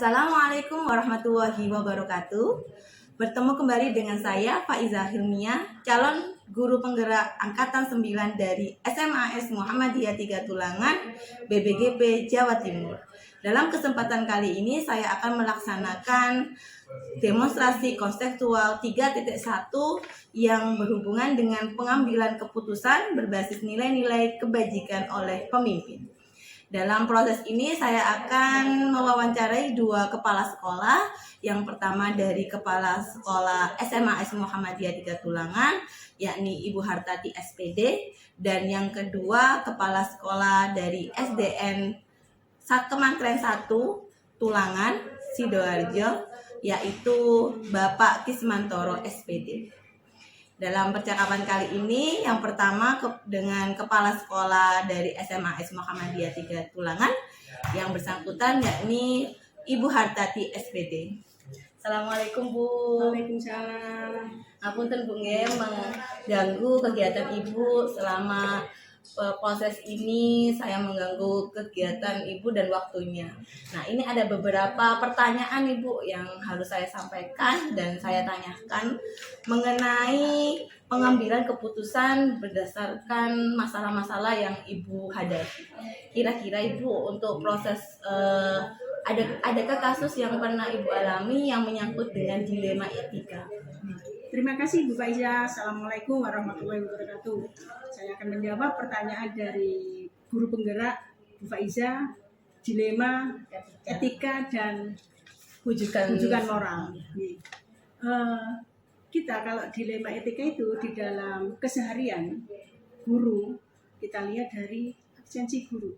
Assalamualaikum warahmatullahi wabarakatuh. Bertemu kembali dengan saya Faiza Hilmia, calon guru penggerak angkatan 9 dari SMAS Muhammadiyah 3 Tulangan, BBGP Jawa Timur. Dalam kesempatan kali ini saya akan melaksanakan demonstrasi konseptual 3.1 yang berhubungan dengan pengambilan keputusan berbasis nilai-nilai kebajikan oleh pemimpin. Dalam proses ini saya akan mewawancarai dua kepala sekolah. Yang pertama dari Kepala Sekolah SMAS Muhammadiyah 3 Tulangan, yakni Ibu Hartati SPD, dan yang kedua Kepala Sekolah dari SDN Kementerian 1 Tulangan, Sidoarjo, yaitu Bapak Kismantoro SPD. Dalam percakapan kali ini, yang pertama dengan Kepala Sekolah dari SMAS Muhammadiyah 3 Tulangan, yang bersangkutan yakni Ibu Hartati SPD. Assalamualaikum Bu. Waalaikumsalam. Ngapunten Bu nggih mengganggu kegiatan Ibu selama proses ini. Saya mengganggu kegiatan Ibu dan waktunya. Nah, ini ada beberapa pertanyaan Ibu yang harus saya sampaikan dan saya tanyakan mengenai pengambilan keputusan berdasarkan masalah-masalah yang Ibu hadapi. Kira-kira Ibu untuk proses adakah kasus yang pernah Ibu alami yang menyangkut dengan dilema etika? Terima kasih Bu Faiza. Assalamualaikum warahmatullahi wabarakatuh. Saya akan menjawab pertanyaan dari guru penggerak Bu Faiza, dilema etika dan Wujudan moral. Kita kalau dilema etika itu di dalam keseharian guru, kita lihat dari absensi guru.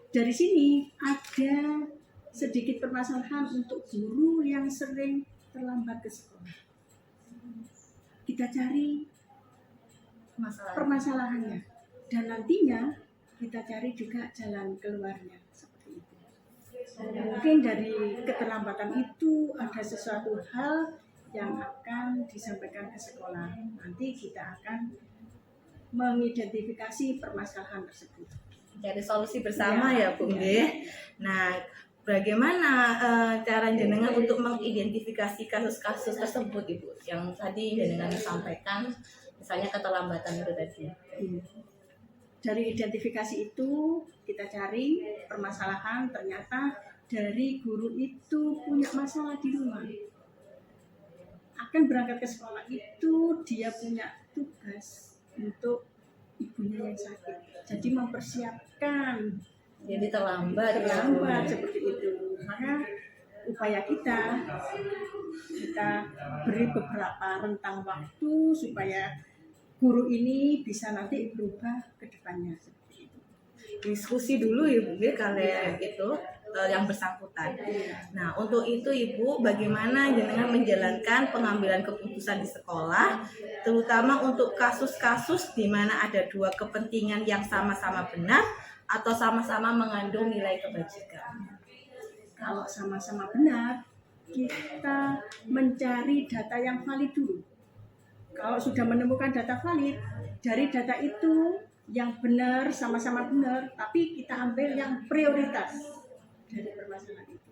Dari sini ada sedikit permasalahan untuk guru yang sering terlambat ke sekolah. Kita cari permasalahannya dan nantinya kita cari juga jalan keluarnya seperti itu. Mungkin dari keterlambatan itu ada sesuatu hal yang akan disampaikan ke sekolah. Nanti kita akan mengidentifikasi permasalahan tersebut. Cari solusi bersama ya Bu nggih. Nah, bagaimana cara jenengan untuk mengidentifikasi kasus-kasus tersebut Ibu yang tadi jenengan sampaikan, misalnya keterlambatan itu tadi? Dari identifikasi itu kita cari permasalahan, ternyata dari guru itu punya masalah di rumah. Akan berangkat ke sekolah itu dia punya tugas untuk ibunya yang sakit. Jadi mempersiapkan. Jadi terlambat Seperti itu. Maka upaya kita beri beberapa rentang waktu supaya guru ini bisa nanti berubah ke depannya seperti itu. Diskusi dulu ya Bu kalian itu yang bersangkutan. Nah, untuk itu Ibu, bagaimana jenengan menjalankan pengambilan keputusan di sekolah, terutama untuk kasus-kasus di mana ada dua kepentingan yang sama-sama benar atau sama-sama mengandung nilai kebajikan? Kalau sama-sama benar, kita mencari data yang valid dulu. Kalau sudah menemukan data valid, dari data itu yang benar, sama-sama benar, tapi kita ambil yang prioritas dari permasalahan itu.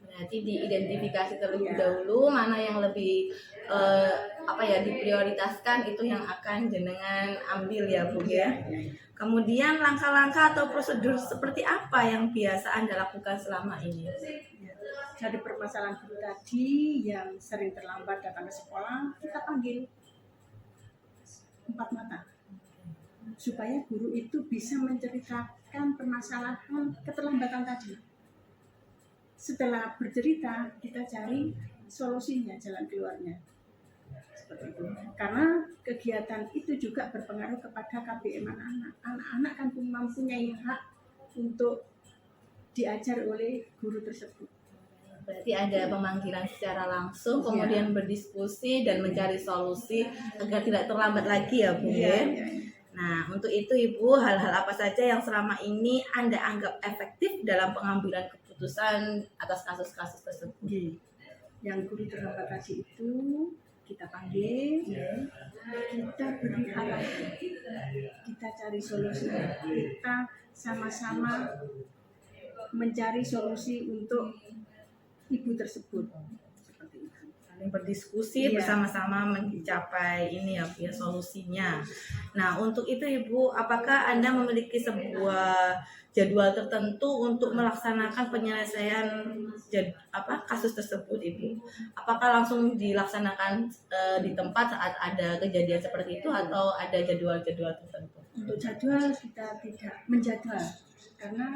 Berarti diidentifikasi terlebih dahulu mana yang lebih diprioritaskan, itu yang akan jenengan ambil ya Bu ya. Kemudian langkah-langkah atau prosedur seperti apa yang biasa Anda lakukan selama ini? Dari permasalahan guru tadi yang sering terlambat datang ke sekolah, kita panggil 4 mata supaya guru itu bisa menceritakan permasalahan keterlambatan tadi. Setelah bercerita, kita cari solusinya, jalan keluarnya. Seperti itu. Karena kegiatan itu juga berpengaruh kepada KBM anak-anak. Anak-anak kan mempunyai hak untuk diajar oleh guru tersebut. Berarti ada pemanggilan secara langsung, kemudian berdiskusi dan mencari solusi agar tidak terlambat lagi ya Bu ya. Nah, untuk itu Ibu, hal-hal apa saja yang selama ini Anda anggap efektif dalam pengambilan keputusan atas kasus-kasus tersebut? Yang guru terlambat tadi itu kita panggil, kita beri arahan, kita cari solusi, kita sama-sama mencari solusi untuk ibu tersebut. Seperti itu. Saling berdiskusi Iya. bersama-sama mencapai ini ya Bu, ya, solusinya. Nah, untuk itu Ibu, apakah Anda memiliki sebuah jadwal tertentu untuk melaksanakan penyelesaian kasus tersebut Ibu? Apakah langsung dilaksanakan di tempat saat ada kejadian seperti itu atau ada jadwal-jadwal tertentu? Untuk jadwal kita tidak menjadwal karena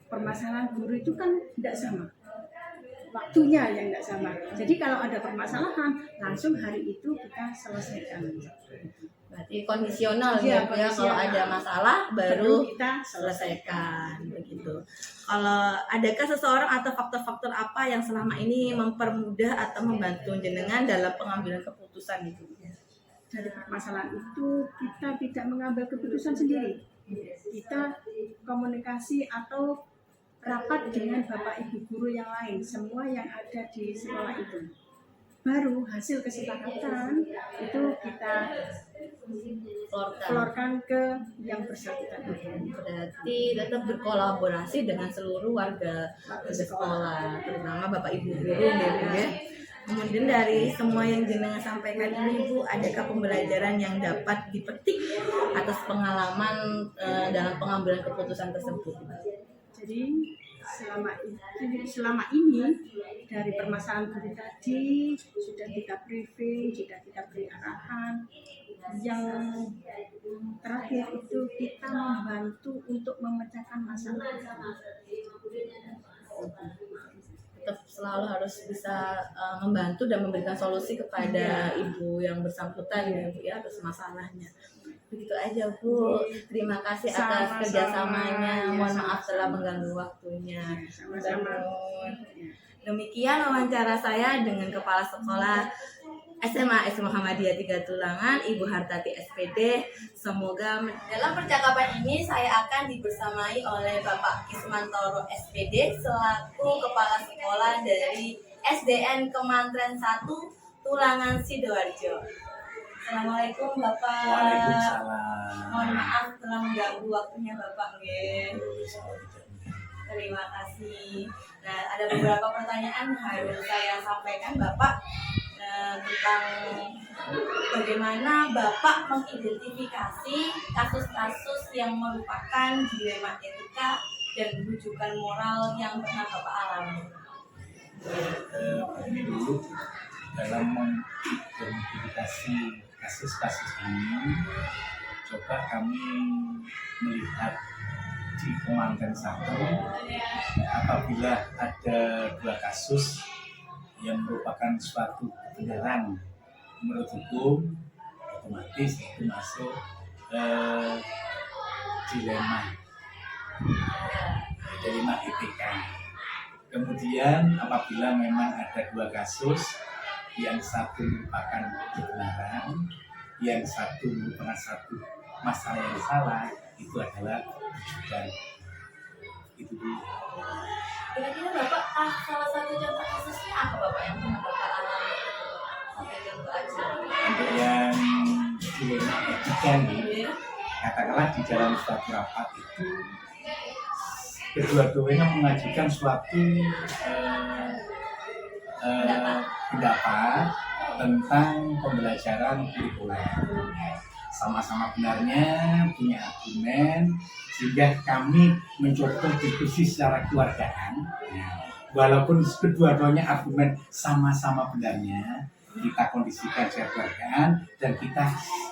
permasalahan guru itu kan tidak sama, waktunya yang tidak sama. Jadi kalau ada permasalahan langsung hari itu kita selesaikan. Berarti kondisional Iya, ya Bu, ya, kalau kondisional. ada masalah baru kita selesaikan begitu. Kalau adakah seseorang atau faktor-faktor apa yang selama ini mempermudah atau membantu jenengan dalam pengambilan keputusan Ibu? Dari permasalahan itu kita tidak mengambil keputusan sendiri. Kita komunikasi atau rapat dengan bapak ibu guru yang lain, semua yang ada di sekolah itu. Baru hasil kesepakatan itu kita keluarkan ke yang bersangkutan. Berarti tetap berkolaborasi dengan seluruh warga sekolah, terutama bapak ibu guru ya Bu, ya. Kemudian dari semua yang jenengan sampaikan ini Bu, adakah pembelajaran yang dapat dipetik atas pengalaman dalam pengambilan keputusan tersebut? Jadi selama ini dari permasalahan guru tadi sudah kita briefing, sudah kita beri arahan. Yang terakhir itu kita membantu untuk memecahkan masalah. Tetap selalu harus bisa membantu dan memberikan solusi kepada ibu yang bersangkutan ya Bu, ya, atas masalahnya. Begitu aja Bu, terima kasih atas Sama-sama. kerjasamanya. Mohon Ya, maaf sama-sama. telah mengganggu waktunya. Sama-sama. Demikian wawancara saya dengan Kepala Sekolah SMA S Muhammadiyah 3 Tulangan, Ibu Hartati SPD. Semoga dalam percakapan ini saya akan dibersamai oleh Bapak Ismantoro SPD selaku Kepala Sekolah dari SDN Kemantren 1 Tulangan Sidoarjo. Assalamualaikum Bapak. Waalaikumsalam. Mohon maaf telah mengganggu waktunya Bapak. Nggih. Terima kasih. Nah, ada beberapa pertanyaan harus saya sampaikan Bapak tentang bagaimana Bapak mengidentifikasi kasus-kasus yang merupakan dilema etika dan rujukan moral yang pernah Bapak alami. Ini dulu dalam mengidentifikasi kasus-kasus ini, coba kami melihat di Kemantren 1 apabila ada 2 kasus yang merupakan suatu kebenaran menurut hukum, otomatis itu masuk dilema etika. Kemudian apabila memang ada 2 kasus, yang satu merupakan kebenaran, yang satu merupakan satu masalah yang salah, itu adalah rujukan. Itu dulu. Kira-kira Bapak salah satu contoh kasusnya apa Bapak yang pernah Bapak alami? Sampai contoh aja. Untuk yang dilema etika nih, katakanlah di dalam suatu rapat itu kedua-duanya mengajukan suatu pendapat tentang pembelajaran kurikuler. Sama-sama benarnya punya argumen, sehingga kami mencoba diskusi secara keluargaan. Walaupun kedua-duanya argumen sama-sama benarnya, kita kondisikan secara keluargaan dan kita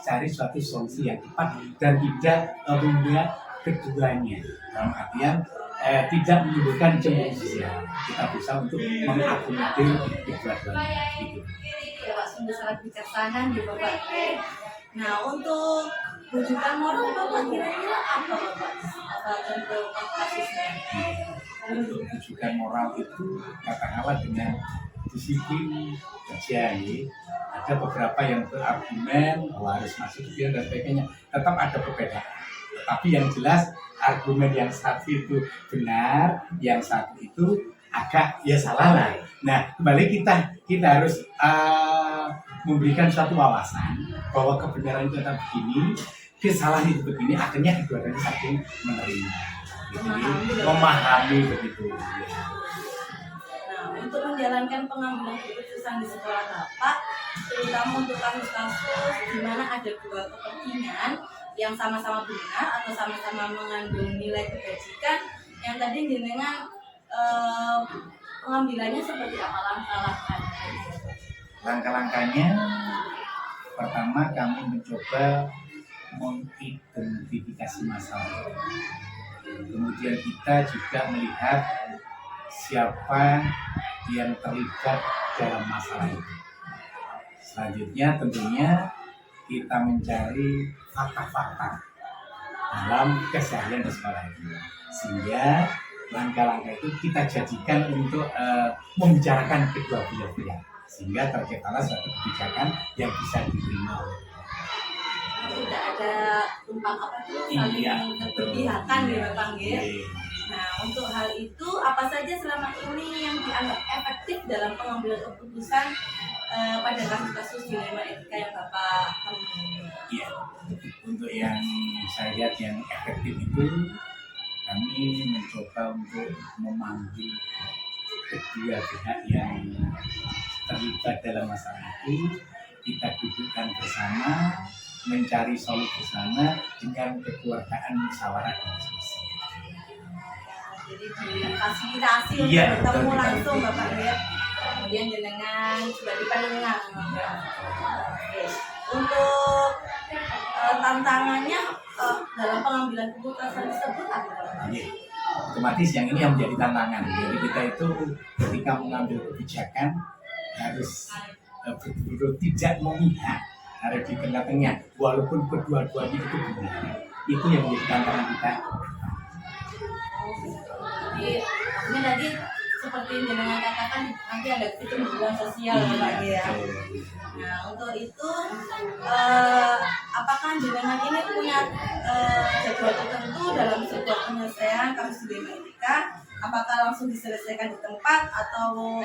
cari suatu solusi yang tepat dan tidak membuat keduanya. Dalam artian tidak menimbulkan cemburu sosial. Kita bisa untuk mengakomodir kedua-duanya. Gitu. Ya Pak, sungguh sangat bijaksana nih Bapak. Nah, untuk rujukan moral Bapak kira-kira apa Bapak? Apa contoh kasusnya? Untuk rujukan moral itu katakanlah dengan disiplin kerja ya. Ada beberapa yang berargumen bahwa harus masuk ke dan sebagainya, tetap ada perbedaan. Tetapi yang jelas argumen yang satu itu benar, yang satu itu agak ya salah lah. Nah, kembali kita harus memberikan suatu wawasan bahwa kebenaran itu tetap begini, kesalahan itu begini, akhirnya kedua-duanya saling menerima. Jadi memahami begitu. menjalankan pengambilan keputusan di sekolah Bapak, terutama untuk kasus-kasus di mana ada dua kepentingan yang sama-sama benar atau sama-sama mengandung nilai kebajikan, yang tadi jenengan pengambilannya seperti apa langkah-langkahnya? Langkah-langkahnya, pertama kami mencoba mengidentifikasi masalah. Kemudian kita juga melihat siapa yang terlibat dalam masalah itu. Selanjutnya tentunya kita mencari fakta-fakta dalam keseharian di sekolah itu. Sehingga langkah-langkah itu kita jadikan untuk membicarakan kedua belah pihak. Sehingga terciptalah suatu kebijakan yang bisa diterima. Tidak ada tumpang apa tuh saling keberpihakan di Bapak ya. Nah, untuk hal itu apa saja selama ini yang dianggap efektif dalam pengambilan keputusan pada kasus-kasus dilema etika yang Bapak temui? Iya, untuk yang saya lihat yang efektif itu kami mencoba untuk memanggil kedua pihak yang terlibat dalam masalah itu, kita dudukkan bersama, mencari solusi bersama dengan kekeluargaan musyawarah dan diskusi. Jadi difasilitasi untuk Iya, bertemu betul, langsung betul. Bapak ya. Kemudian jenengan sebagai pendengar. Oke. Untuk tantangannya dalam pengambilan keputusan tersebut apa Bapak? Iya. Otomatis yang ini yang menjadi tantangan. Jadi kita itu ketika mengambil kebijakan harus betul-betul tidak memihak, harus di tengah-tengah, walaupun kedua-duanya itu benar. Itu yang menjadi tantangan kita. Jadi ini tadi seperti jenengan katakan nanti ada sistem hubungan sosial ya Pak ya. Nah untuk itu apakah jenengan ini punya jadwal tertentu dalam sebuah penyelesaian kasus dilema etika? Apakah langsung diselesaikan di tempat atau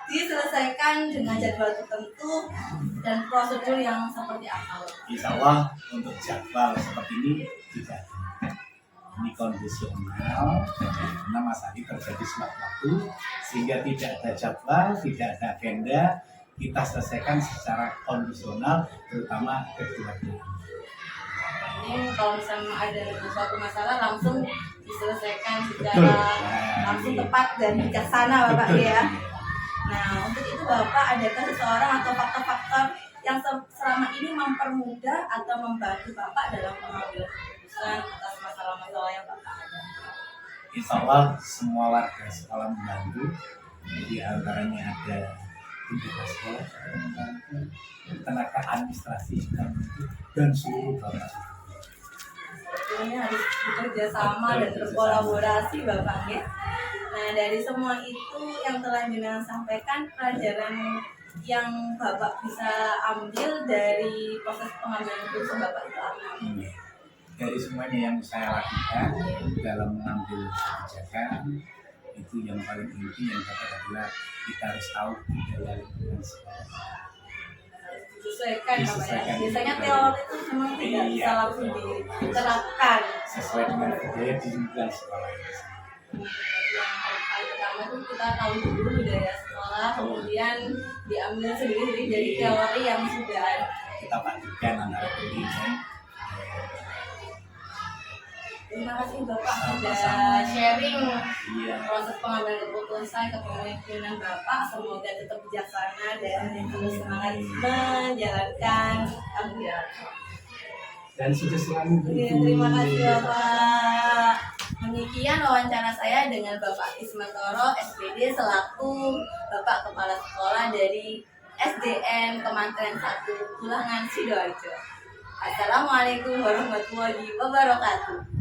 diselesaikan dengan jadwal tertentu dan prosedur yang seperti apa? Insya Allah untuk jadwal seperti ini tidak ada. Ini kondisional karena masalah ini terjadi sewaktu-waktu sehingga tidak ada jadwal, tidak ada agenda, kita selesaikan secara kondisional terutama kedua-duanya. Ini kalau misalnya ada suatu masalah langsung diselesaikan secara Betul. langsung tepat dan bijaksana Bapak ya. Nah untuk itu Bapak adakah seseorang atau faktor-faktor yang selama ini mempermudah atau membantu Bapak dalam pengambilan keputusan atas masalah-masalah yang Bapak ada? Insya Allah semua warga sekolah membantu. Di antaranya ada pimpinan sekolah, tenaga administrasi dan seluruh bapak. Ini harus bekerja sama dan berkolaborasi Bapak ya. Nah dari semua itu yang telah jenengan sampaikan, pelajaran yang Bapak bisa ambil dari proses pengambilan keputusan Bapak itu apa? Dari semuanya yang saya lakukan dalam mengambil kebijakan, itu yang paling inti yang adalah kita harus tahu budaya lingkungan sekolah. Disesuaikan Bapak ya. Disesuaikan. Biasanya teori itu memang tidak bisa langsung diterapkan. Sesuai dengan budaya di lingkungan sekolah itu. Yang paling pertama itu kita tahu dulu budaya sekolah, kemudian diambil sendiri dari teori yang sudah ada. Kita padukan antara pendidikan. Terima kasih Bapak sudah Sama-sama. sharing Iya. proses pengambilan keputusan kepemimpinan Bapak. Semoga tetap bijaksana dan terus semangat menjalankan tanggung jawab. Dan sudah selalu Oke, terima kasih Bapak. Demikian wawancara saya dengan Bapak Ismantoro SPD selaku Bapak Kepala Sekolah dari SDN Kementerian 1 Tulangan Sidoarjo. Assalamualaikum warahmatullahi wabarakatuh.